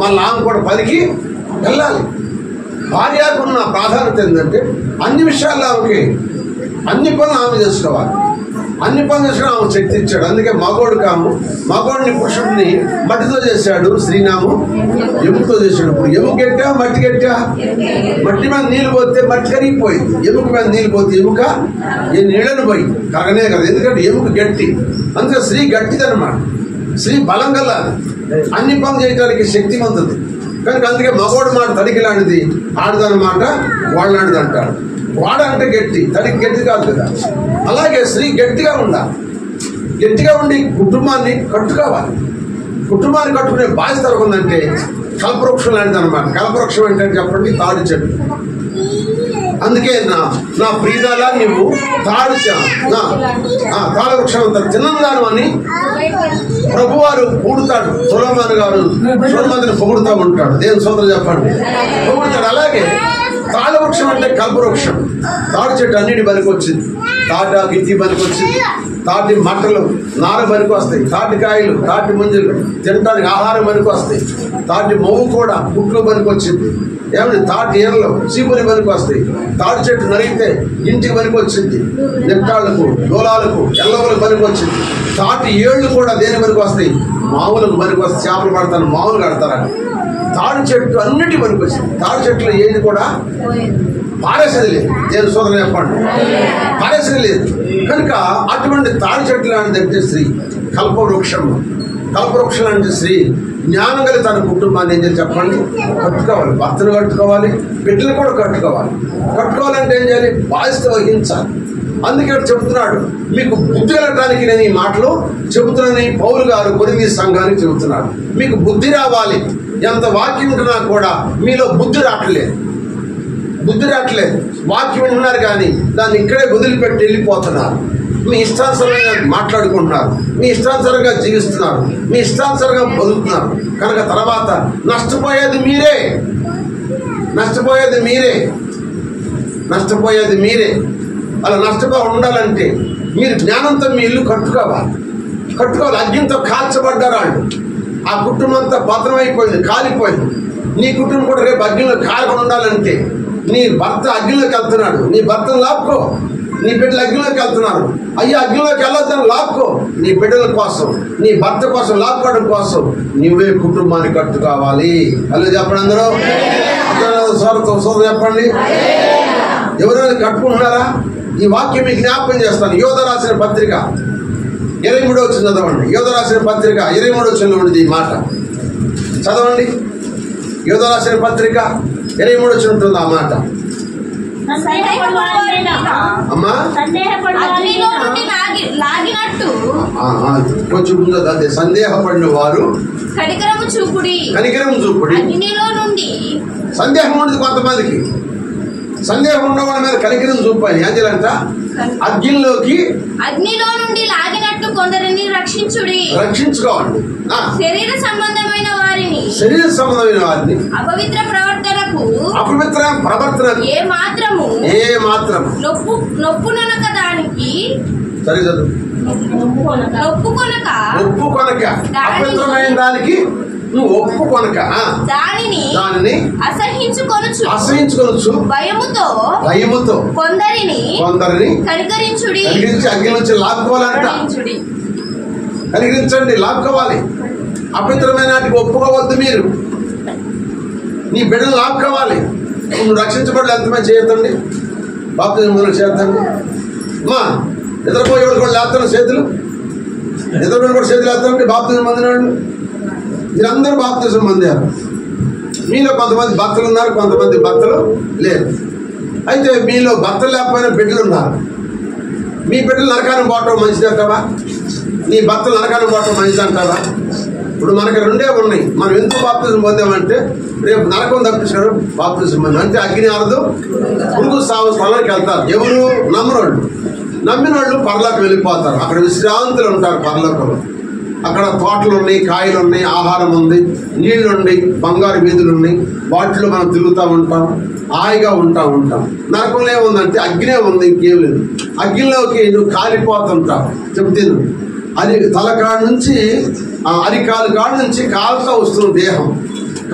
మళ్ళీ ఆమె కూడా పనికి వెళ్ళాలి. భార్యకున్న ప్రాధాన్యత ఏంటంటే అన్ని విషయాల్లో ఆమెకి అన్ని పనులు ఆమె చేసుకోవాలి. అన్ని పనులు చేసుకుని ఆమె శక్తి ఇచ్చాడు. అందుకే మగోడిని పురుషుడిని మట్టితో చేశాడు, స్త్రీనాము ఎముకతో చేశాడు. ఇప్పుడు ఎముక గట్టా మట్టి గట్టా? మట్టి మీద నీళ్ళు పోతే మట్టి కరిగిపోయింది, ఎముక మీద నీళ్ళు పోతే ఎముక నీళ్ళను పోయి కరగనే కదా. ఎందుకంటే ఎముక గట్టి, అందుకే స్త్రీ గట్టిదనమాట. స్త్రీ బలం గల అన్ని పనులు చేయడానికి శక్తివంతుంది కనుక. అందుకే మగోడు మాట తడికి లాంటిది, ఆడదాని మాట వాళ్ళలాంటిది అంటాడు. వాడంటే గట్టి, తడికి గట్టి కాదు కదా. అలాగే స్త్రీ గట్టిగా ఉండి కుటుంబాన్ని కట్టుకోవాలి. కుటుంబాన్ని కట్టుకునే బాధ్యత ఉందంటే కల్పవృక్షం లాంటిది అనమాట. కల్పవృక్షం ఏంటంటే చెప్పండి, తాడి చెట్టు. అందుకే నా ప్రియురాలా నువ్వు తాడి వృక్షం అంత తినందాను అని ప్రభువారు పూడుతాడు. సొలొమోనుని పొగుడుతూ ఉంటాడు. దేవుని స్తోత్రం చెప్పండి, పొగుడుతాడు. అలాగే తాళ వృక్షం అంటే కల్పవృక్షం. తాడి చెట్టు అన్నిటి పనికి వచ్చింది. తాట గిట్టి పనికి వచ్చింది, తాటి మట్టలు నార పనికి వస్తాయి, తాటికాయలు తాటి ముంజలు తినడానికి ఆహారం పనికి వస్తాయి, తాటి మొవ్వు కూడా పుట్లు పనికి వచ్చింది, ఏమంటే తాటి ఏళ్ళలో చీపురి పనికి వస్తాయి, తాటి చెట్టు నరిగితే ఇంటికి పనికి వచ్చింది, నెట్టాళ్లకు దూలాలకు ఎల్లవలకు పనికి వచ్చింది, తాటి ఏళ్ళు కూడా దేని పనికి వస్తాయి, మామూలకు పనికి వస్తాయి. చేపలు పడతాను మామూలు కడతారా? తాడి చెట్టు అన్నిటి పనికి వచ్చింది. తాడి చెట్లు ఏది కూడా పారేసేది లేదు. నేను సోదరు చెప్పండి, పారేసేది లేదు. కనుక అటువంటి తాడి చెట్లు లాంటిదంటే స్త్రీ కల్పవృక్షం లాంటి స్త్రీ జ్ఞానం కలిగి తన కుటుంబాన్ని ఏం చేయాలి చెప్పండి, కట్టుకోవాలి. భర్తను కట్టుకోవాలి, బిడ్డలు కూడా కట్టుకోవాలంటే ఏం చేయాలి, బాధ్యత వహించాలి. అందుకే చెబుతున్నాడు, మీకు బుద్ధి వెళ్ళటానికి నేను ఈ మాటలు చెబుతున్నానని పౌలు గారు కొరింథీ సంఘానికి చెబుతున్నాడు. మీకు బుద్ధి రావాలి. ఎంత వాక్యం ఉంటున్నా కూడా మీలో బుద్ధి రావట్లేదు. వాక్యం వింటున్నారు కానీ దాన్ని ఇక్కడే వదిలిపెట్టి వెళ్ళిపోతున్నారు. మీ ఇష్టానుసారంగా మాట్లాడుకుంటున్నారు, మీ ఇష్టానుసారంగా జీవిస్తున్నారు, మీ ఇష్టానుసారంగా బతుకుతున్నారు. కనుక తర్వాత నష్టపోయేది మీరే. అలా నష్టపోయి ఉండాలంటే మీరు జ్ఞానంతో మీ ఇల్లు కట్టుకోవాలి. అగ్నితో కాల్చబడ్డారు వాళ్ళు. ఆ కుటుంబం అంతా పతనమైపోయింది, కాలిపోయింది. నీ కుటుంబం కూడా రేపు అగ్నిలో కాలకుండా ఉండాలంటే నీ భర్త అగ్నిలోకి వెళ్తున్నాడు, నీ భర్తను లాక్కో. నీ బిడ్డలు అగ్నిలోకి వెళ్తున్నారు, అయ్యా అగ్నిలోకి వెళ్ళొద్దని లాక్కో. నీ బిడ్డల కోసం, నీ భర్త కోసం లాక్కోవడం కోసం నువ్వే కుటుంబాన్ని కట్టుకోవాలి. అలా చెప్పండి అందరూ, చెప్పండి. ఎవరైనా కట్టుకుంటున్నారా? ఈ వాక్యం మీకు జ్ఞాపకం చేస్తాను. యోధ రాసిన పత్రిక 23వ చదవండి. యోధ రాసిన పత్రిక 23వ వచనంలో ఉంది ఈ మాట చదవండి. యోధ రాసిన పత్రిక 23వ వచనం ఉంటుంది ఆ మాట. అమ్మా కొంచెం ముందు అదే, సందేహపడిన వారు కనికరము చూపుడి. సందేహం ఉండదు కొంతమందికి. సందేహం ఉన్నవాడి మీద కనికరం చూపాలి. ఏం చేయాలంట? అగ్నిలో నుండి లాగినట్టు కొందరిని రక్షించుకోవాలి. శరీర సంబంధమైన వారిని అపవిత్ర ప్రవర్తనకు ఏ మాత్రము నొప్పునొనక దానికి ఒప్పుకొనక అపవిత్రమైన దానికి నువ్వు ఒప్పుకొనక దానిని అసహించుకొనొచ్చు భయముతో కొందరిని కనికరించుడి. అగ్ని నుంచి లాక్కోవాలంట. కనికరించండి, లాక్కోవాలి. అపవిత్రమైన వాటికి ఒప్పుకోవద్దు. మీరు నీ బిడ్డలు లాక్కోవాలి. నువ్వు రక్షించబడలేదు ఎంతమంది చేయొద్దండి, బాప్తిజం మొదలు చేద్దండి. అమ్మా నిద్రపోయేవాడు కూడా లేస్తాను చేతులు, నిద్రపోయిన కూడా చేతులు వేస్తానండి. బాప్తిజం పొందినాడు. మీరందరూ బాప్తిజం పొందారు. మీలో కొంతమంది భక్తులు ఉన్నారు, కొంతమంది భక్తులు లేరు. అయితే మీలో భక్తులు లేకపోయినా బిడ్డలు ఉన్నారు. మీ బిడ్డలు నరకాన్ని పోవటం మంచిదే కదా? నీ భర్తలు నరకాన్ని పోవటం మంచిది అంటారా? ఇప్పుడు మనకి రెండే ఉన్నాయి. మనం ఎందుకు బాప్తిజం పొందామంటే రేపు నరకం తప్పించారు బాప్తిజం అంటే అగ్ని ఆరదు పురుగు సాగు స్థలానికి వెళ్తారు. ఎవరు? నమ్మనోళ్ళు. నమ్మిన వాళ్ళు పరలోకి వెళ్ళిపోతారు. అక్కడ విశ్రాంతులు ఉంటారు పరలోకంలో. అక్కడ తోటలు ఉన్నాయి, కాయలు ఉన్నాయి, ఆహారం ఉంది, నీళ్లు ఉన్నాయి, బంగారు వీధులు ఉన్నాయి. వాటిలో మనం తిరుగుతూ ఉంటాం, హాయిగా ఉంటాం. నరకంలో ఏముందంటే అగ్నే ఉంది, ఇంకేం లేదు. అగ్నిలోకి నువ్వు కాలిపోతుంటావు. చెప్తాను, అది తలకాడ నుంచి అరికాలు కాడ నుంచి కాలుతా వస్తుంది దేహం.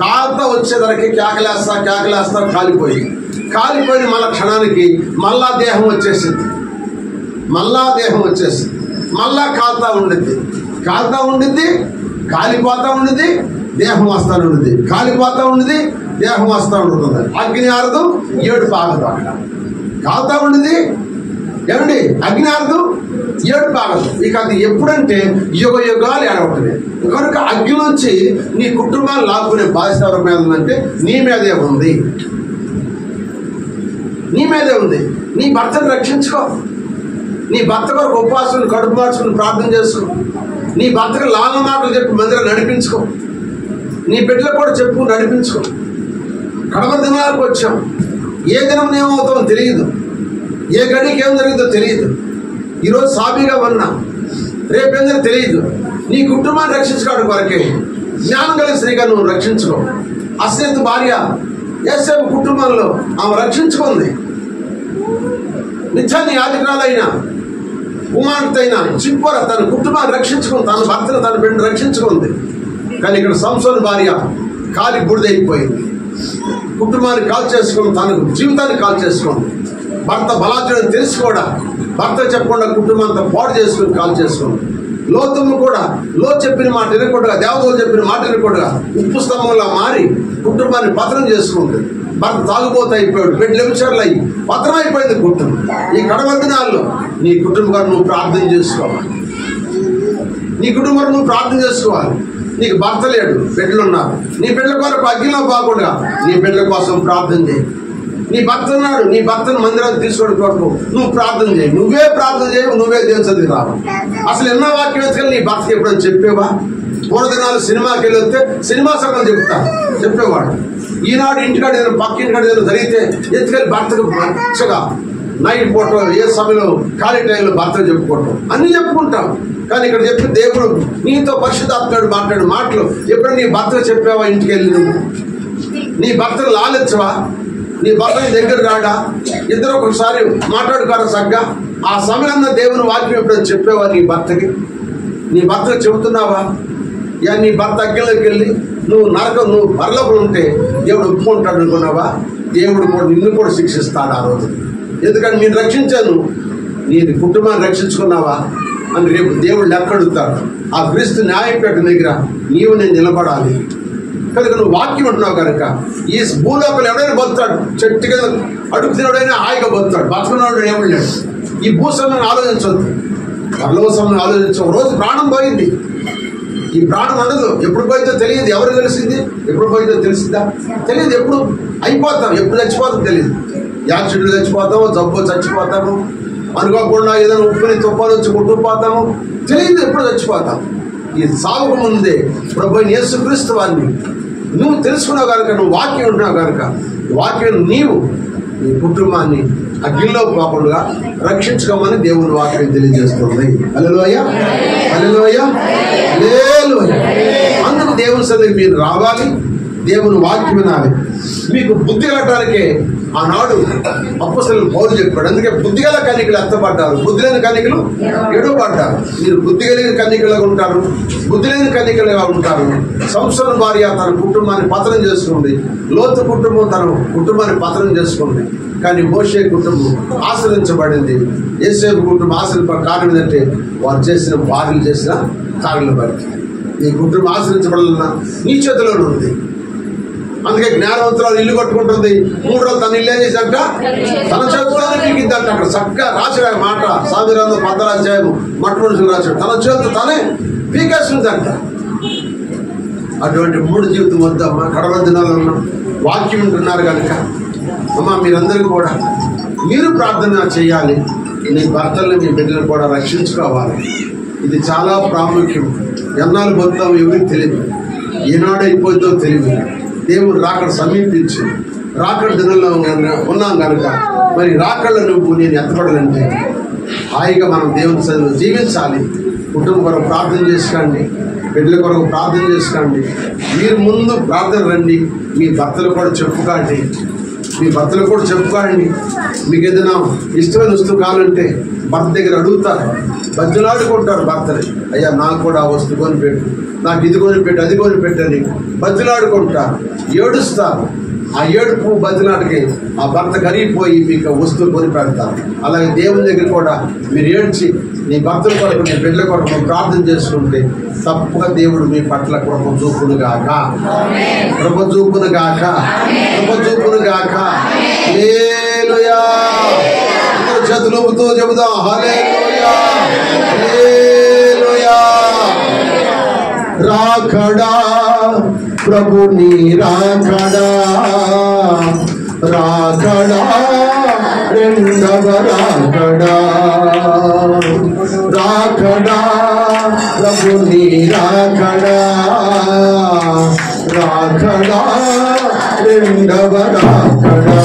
కాలుతా వచ్చేదరికి కేకలేస్తా కాలిపోయి మళ్ళా క్షణానికి మళ్ళా దేహం వచ్చేసింది. మళ్ళా కాలుతా ఉండిద్ది, కాలిపోతా ఉండిద్ది, దేహం వస్తా ఉండిద్ది, కాలిపోతా ఉండిద్ది, దేహం వస్తా ఉంటుంది. అగ్ని ఆరదు, ఏడుపు ఆగదు. అక్కడ కాలుతా ఉండిద్ది, ఏమండి, అగ్ని ఆరదు, ఏడుపు ఆగదు. ఇక అది ఎప్పుడంటే యుగాలు ఏడవుతుంది. కనుక అగ్ని నుంచి నీ కుటుంబాన్ని లాక్కునే బాధ్యత ఎవరి మీద ఉందంటే నీ మీదే ఉంది. నీ భర్తను రక్షించుకో. నీ భర్త కొరకు ఉపవాసం కడుపు మార్చుకుని ప్రార్థన చేసుకో. నీ భర్తకు లాభ మాటలు చెప్పి మందిరం నడిపించుకో. నీ బిడ్డలకు కూడా చెప్పు, నడిపించుకో. కడమ దినాలకు వచ్చాం. ఏ దినం ఏమవుతామో తెలియదు, ఏ గడికి ఏం జరిగిందో తెలియదు. ఈరోజు సాబీగా ఉన్నా, రేపేందో తెలియదు. నీ కుటుంబాన్ని రక్షించుకోవడం వరకే జ్ఞానం కలిగిన స్త్రీగా నువ్వు రక్షించుకో. అశ్నేత భార్య యేసేపు కుటుంబంలో ఆమె రక్షించుకుంది. నిత్యాన్ని యాజకురాలైన కుమార్తె అయిన చిప్పోర తన కుటుంబాన్ని రక్షించుకుంది, తన భర్తను తన బిడ్డను రక్షించుకుంది. కానీ ఇక్కడ సంసోను భార్య కాలి బుడిదైపోయింది. కుటుంబాన్ని కాల్ చేసుకుని తన జీవితాన్ని కాల్ చేసుకుంది. భర్త బలాత్సరం తెలిసి కూడా భర్త చెప్పకుండా కుటుంబాంతా పాడు చేసుకుని కాల్ చేసుకుంది. లోతుము కూడా చెప్పిన మాట వినకుండా, దేవతలు చెప్పిన మాట వినకుండా ఉప్పు స్తంభంలా మారి కుటుంబాన్ని పతనం చేసుకుంది. భర్త తాగుబోతు అయిపోయాడు, బిడ్డలు వ్యభిచారులు అయ్యి పతనం అయిపోయింది కుటుంబం. ఈ కడవ దినాల్లో నీ కుటుంబం నువ్వు ప్రార్థన చేసుకోవాలి. నీకు భర్త లేడు, బిడ్డలు ఉన్నారు. నీ బిడ్డల కొరకు అగ్నిలో బాగుండగా నీ బిడ్డల కోసం ప్రార్థన చేయి. నీ భర్త ఉన్నాడు, నీ భర్తను మందిరాన్ని తీసుకోవడం కొరకు నువ్వు ప్రార్థన చేయి. నువ్వే ప్రార్థన చేయవు, నువ్వే దేవుని చదివి రావు. అసలు ఎన్నో వాక్యం ఎత్తుకెళ్ళి నీ భర్తకి ఎప్పుడైనా చెప్పేవా? పూర్వదినాలు సినిమాకి వెళ్ళి వస్తే సినిమా సగం చెప్పేవాడు. ఈనాడు ఇంటికాడ ఏదైనా పక్క ఇంటికాడ ఏదైనా జరిగితే ఎత్తుకెళ్ళి భర్తకు మంచిగా నైట్ పూట ఏ సమయంలో ఖాళీ టైంలో భర్తలు చెప్పుకోవటం అన్ని చెప్పుకుంటాం. కానీ ఇక్కడ చెప్పి దేవుడు నీతో పరిశుద్ధాత్ముడు మాట్లాడు మాటలు ఎప్పుడు నీ భర్తకు చెప్పావా? ఇంటికి వెళ్ళి నువ్వు నీ భర్తను లాలించవా? నీ భర్తని దగ్గర రాడా? ఇద్దరు ఒకసారి మాట్లాడుకోరా సగ్గా. ఆ సమయంలో దేవుని వాక్యం ఎప్పుడైనా చెప్పావా నీ భర్తకి? నీ భర్తకు చెబుతున్నావా? నీ భర్త అగ్గిలోకి వెళ్ళి నువ్వు పరలోకం ఉంటే దేవుడు ఒప్పుకుంటాడు అనుకున్నావా? దేవుడు కూడా నిన్ను కూడా శిక్షిస్తాడు ఆ రోజు. ఎందుకంటే నేను రక్షించాను, నీ కుటుంబాన్ని రక్షించుకున్నావా అని రేపు దేవుడు లెక్క అడుగుతాడు. ఆ క్రీస్తు న్యాయపేట దగ్గర నేను నిలబడాలి. కనుక నువ్వు వాక్యం ఉంటున్నావు కనుక ఈ భూలోకలు ఎవడైనా బతుతాడు, చెట్టు కింద అడుగుతున్నవాడైనా హాయిగా బతుతాడు. బతుకున్నవాడు ఏమీ లేడు. ఈ భూస్వామిని ఆలోచించవద్దు, పరలోకస్వామిని ఆలోచించవు. రోజు ప్రాణం పోయింది, ఈ ప్రాణం ఉండదు. ఎప్పుడు పోయిందో తెలియదు. ఎవరు తెలిసింది? ఎప్పుడు పోయిందో తెలిసిందా? తెలియదు. ఎప్పుడు అయిపోతాం, ఎప్పుడు చచ్చిపోతాం తెలియదు. యాక్సిడెంట్లు చచ్చిపోతాము, జబ్బు చచ్చిపోతాము, అనుకోకుండా ఏదైనా ఉప్పుని తుప్పాలు వచ్చి కొట్టుకుపోతాము, తెలియదు ఎప్పుడు చచ్చిపోతాం. ఈ సాగుకు ముందే ప్రభు యేసుక్రీస్తు వారిని నువ్వు తెలుసుకున్నావు కనుక, నువ్వు వాక్యం ఉంటున్నావు కనుక వాక్యం నీవు నీ కుటుంబాన్ని అగ్నిలో పోకుండా రక్షించుకోమని దేవుని వాక్యం తెలియజేస్తుంది. హల్లెలూయా, హల్లెలూయా, హల్లెలూయా. అందుకు దేవుని సన్నిధికి మీరు రావాలి, దేవుని వాక్యం వినాలి. మీకు బుద్ధి కలగటానికే ఆనాడు అప్పొస్తలులు పౌలు చెప్పాడు. అందుకే బుద్ధిగల కన్యకలు ఎత్తబడ్డారు, బుద్ధి లేని కన్యకలు ఎడవబడ్డారు. మీరు బుద్ధి కలిగిన కన్యకలుగా ఉంటారు, బుద్ధి లేని కన్యకలుగా ఉంటారు. సంసోను భార్య తన కుటుంబాన్ని పతనం చేసుకుంది, లోతు కుటుంబం తన కుటుంబాన్ని పతనం చేసుకుంది. కానీ మోషే కుటుంబం ఆశ్రయించబడింది. యేసేపు కుటుంబం ఆశ్రయించబడిన కారణం ఏంటంటే వారు చేసిన భార్యలు చేసిన కార్యాలను బట్టి. నీ కుటుంబం ఆశ్రయించబడాలన్నా నీ చేతిలోనే ఉంది. అందుకే జ్ఞానవంతురాలు ఇల్లు కట్టుకుంటుంది. 3 రోజులు తన ఇల్లు ఏం చేశాక తన చేతితోనే పీకిద్దంట. అక్కడ చక్కగా రాశాడు మాట. సామిరాంలో 10వ అధ్యాయం మొట్టమొదటి రాశాడు. తన చేతితో తనే పీకేస్తుందంట. అటువంటి 3 జీవితం వద్దమ్మా. కడవ దినాలు ఉన్నాం, వాక్యం ఉంటున్నారు కనుక అమ్మా మీరందరూ కూడా మీరు ప్రార్థన చేయాలి. నీ భర్తల్ని మీ బిడ్డలు కూడా రక్షించుకోవాలి. ఇది చాలా ప్రాముఖ్యం. ఎన్నాళ్ళు పొందుతాం ఎవరికి తెలియదు, ఏనాడు అయిపోతుందో తెలియదు. దేవుడు రాకడ సమీపించి రాకడ దినంలో ఉన్నాం కనుక మరి రాకడ నువ్వు నేను ఎత్తపడాలంటే హాయిగా మనం దేవుని సన్నిధిలో జీవించాలి. కుటుంబం కొరకు ప్రార్థన చేసుకోండి, బిడ్డల కొరకు ప్రార్థన చేసుకోండి. మీరు ముందు ప్రార్థన రండి, మీ భర్తలు కూడా చెప్పుకోండి, మీకు ఏదైనా ఇష్టమైన వస్తువు కావాలంటే భర్త దగ్గర అడుగుతారు, బజ్జులాడుకుంటారు భర్తని. అయ్యా నాకు కూడా ఆ వస్తువు కొనిపెట్టు, నాకు ఇది కొనిపెట్టు, అది కొనిపెట్టని బజ్జులాడుకుంటారు, ఏడుస్తారు. ఆ ఏడుపు బజ్జులాడికి ఆ భర్త కరిగిపోయి మీకు వస్తువులు కొనిపెడతారు. అలాగే దేవుని దగ్గర కూడా మీరు ఏడ్చి నీ భర్తల కొరకు నీ బిడ్డల కొరకు ప్రార్థన చేసుకుంటే తప్పగా దేవుడు మీ పట్ల కృప చూపును గాక. హల్లెలూయా. చేతులతో చెబుదాం హల్లెలూయా, హల్లెలూయా. రాకడా ప్రభు నీ రాకడా, రాకడా రెండవ రాకడా, రాకడా ప్రభు నీ రాకడా, రాకడా రెండవ రాకడా.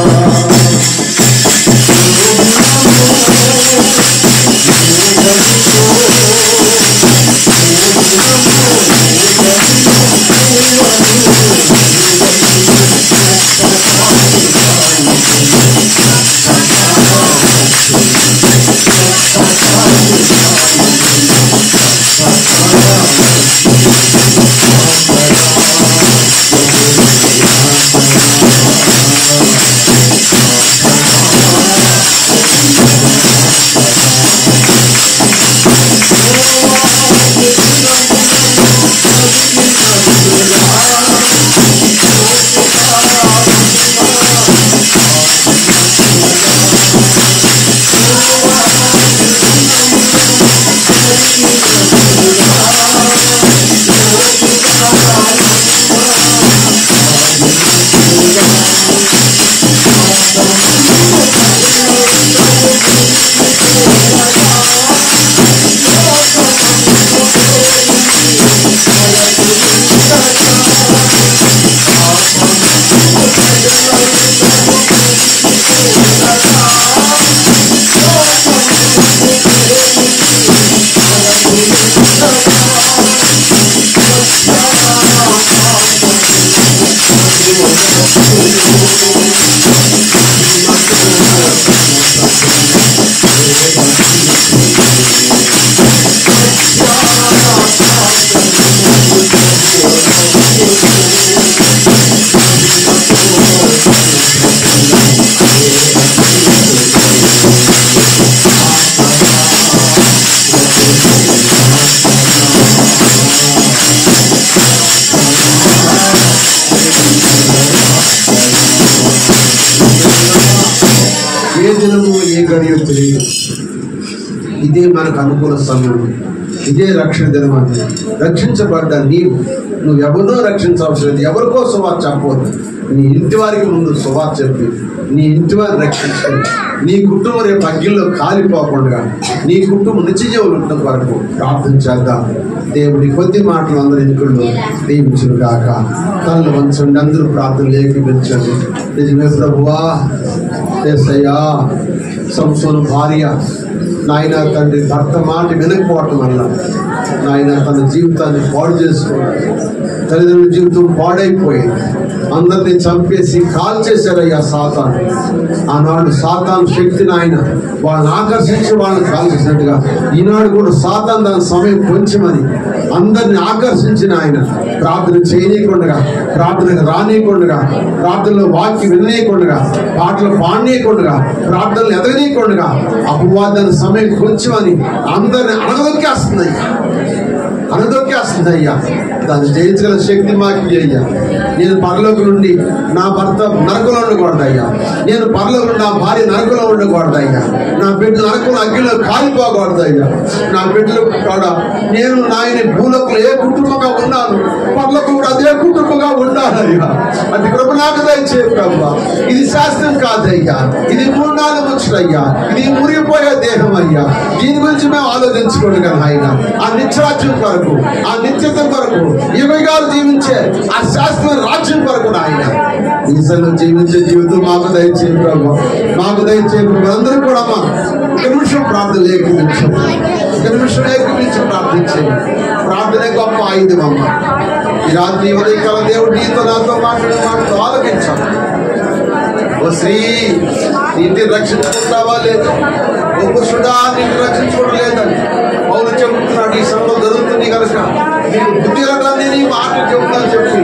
ఏ దినము ఏ గడియో తెలియదు. ఇదే మనకు అనుకూల సమయం, ఇదే రక్షణ దినం. అంటే రక్షించబడ్డ నువ్వు ఎవరినో రక్షించవలసిన లేదు, ఎవరికో సువార్త చెప్పవద్దు. నీ ఇంటి వారికి ముందు సువార్త చెప్పి నీ ఇంటి వారిని రక్షించుకొని నీ కుటుంబం రేపు అగ్గిల్లో కాలిపోకుండా నీ కుటుంబం నిత్యజీవులు ఉండడం వరకు ప్రార్థన చేద్దాం. దేవుడి కొద్ది మాటలు అందరూ ఎన్నికల్లో దీవించును కాక. కళ్ళు వంచండి, అందరూ ప్రార్థన ఏకీపించండి. నిజమే ప్రభువా, యేసయ్యా, సంసోను భార్య నాయన తండ్రి భర్త మాట వినకపోవటం వల్ల నాయన తన జీవితాన్ని పాడు చేసుకోవడం, తల్లిదండ్రుల జీవితం పాడైపోయింది. అందరినీ చంపేసి కాల్ చేశారయ్యా సాతాను. ఆనాడు సాతాను శక్తిని ఆయన వాళ్ళని ఆకర్షించి వాళ్ళని కాల్ చేసినట్టుగా ఈనాడు కూడా సాతాను దాని సమయం కొంచెమని అందరిని ఆకర్షించిన ఆయన ప్రార్థన చేయనీయకుండా, ప్రార్థనకు రానీయకుండా, ప్రార్థనలో వాక్యం విననీయకుండా, పాటలు పాడనీయకుండా, ప్రార్థనలు ఎదగనీయకుండా అపవాదాన్ని సమయం కొంచెమని అందరిని అనదొక్కేస్తుందయ్యా. దాన్ని జయించగల శక్తి మాకు అయ్యా. నేను పరలోకి నుండి నా భర్త నరకంలో ఉండకూడదయ్యా, నేను పరలోకి నుండి నా భార్య నరకంలో ఉండకూడదయ్యా, నా బిడ్డ నరకంలో అగ్గిలో కాలిపోకూడదయ్యా. నా బిడ్డలు కూడా నేను నాయన భూలోకంలో ఏ కుటుంబంగా ఉన్నాను, పరలోకి కూడా అదే కుటుంబంగా ఉండాలయ్యా. అది కృప నాకు దయచే ప్రభువా. ఇది శాస్త్రం కాదయ్యా, ఇది మూడు నాలుగు వచ్చుడయ్యా, ఇది మురిగిపోయే దేహం అయ్యా. దీని గురించి మేము ఆలోచించుకోండి కదా ఆయన. ఆ నిత్యరాజ్యం కొరకు, ఆ నిత్యత కొరకు, యుగాలు జీవించే ఆ శాశ్వత రాజ్యం కొరకు ఆయన ఈసలో జీవించే జీవితం మాకు దయచేయండి ప్రభు, మాకు దయచేయండి ప్రభు. అందరూ కూడా అమ్మా ఒక నిమిషం ప్రార్థన లేఖించాం, ఒక నిమిషం లేఖించి ప్రార్థించేయండి. ప్రార్థనే గొప్ప ఆయుధం అమ్మ. ఈ రాత్రి ఉదయకాల దేవుడు నీతో నాతో మాట్లాడుతూ ఆలోచించాం. ఓ స్త్రీ, ఇంటిని రక్షించుకుంటావా లేదు? ఓ పురుషుడా, నిన్ను రక్షించుకోవడం లేదని పౌలు చెబుతున్నాడు. ఈ సమయంలో జరుగుతుంది కనుక నీకు బుద్ధి రకాన్ని నీ మాటలు చెబుతాను చెప్పి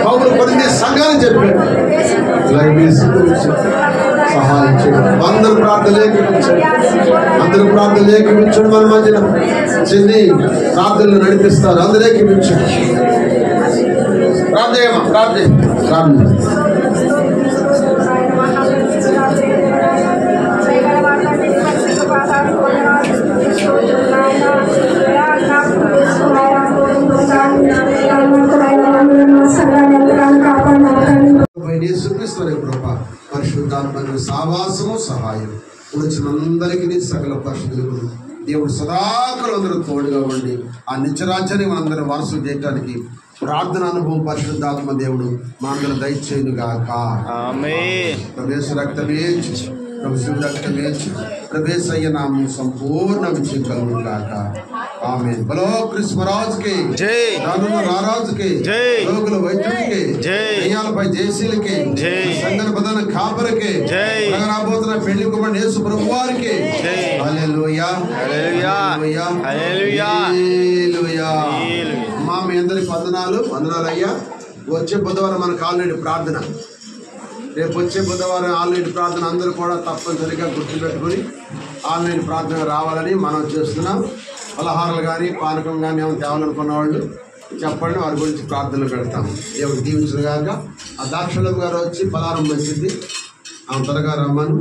పౌలు కొన్ని సంఘాన్ని చెప్పాడు. సహాయం చేయండి. అందరూ ప్రార్థన లేఖించండి, అందరూ ప్రార్థన లేఖించండి. మన మధ్యన చెంది ప్రార్థనలు నడిపిస్తారు. అందరూ లేఖించండి. ప్రార్థన ప్రార్థన ప్రార్థన పరిశుద్ధాత్మ సావాసము సహాయం వచ్చినందరికీ సకల పరిశుద్ధులకు దేవుడు సదాకాలం అందరూ తోడుగా ఉండి ఆ నిత్యరాజ్యాన్ని మనందరం వారసులు చేయడానికి ప్రార్థన అనుభవం పరిశుద్ధాత్మ దేవుడు మనందరం దయచేయునుగాక. ఆమేన్. ప్రవేశ రక్తమే ప్రభు రక్తమే ప్రవేశయ్య నామం సంపూర్ణ విజయం కలుగుగాక. ఆమేన్. బలో కృష్ణ మహారాజుకి జై, రానున్న రారాజుకి జై, రోగుల వైద్యుడికి జై, దయ్యాలపై జయశీలకి జై, సంగన బదన కాపరికి జై, రాబోతున్న పెళ్లి కుమారుడు యేసు ప్రభు వారికి జై. హల్లెలూయా, హల్లెలూయా, హల్లెలూయా, హల్లెలూయా. అమ్మా మీ అందరికి వందనాలు అయ్యా. వచ్చే బుధవారం మనకు ఆల్రెడీ ప్రార్థన, రేపు వచ్చే బుధవారం ఆన్లైన్ ప్రార్థన అందరూ కూడా తప్పనిసరిగా గుర్తుపెట్టుకుని ఆన్లైన్ ప్రార్థన రావాలని మనం చేస్తున్నాం. పలహారాలు కానీ పానకం కానీ ఏమైనా తేవాలనుకున్న వాళ్ళు చెప్పండి, వారి గురించి ప్రార్థనలు పెడతాం. దేవుడు దీవించిన గాక. ఆ దాక్షలం గారు వచ్చి పలహారం వచ్చింది, ఆమె త్వరగా రమ్మను.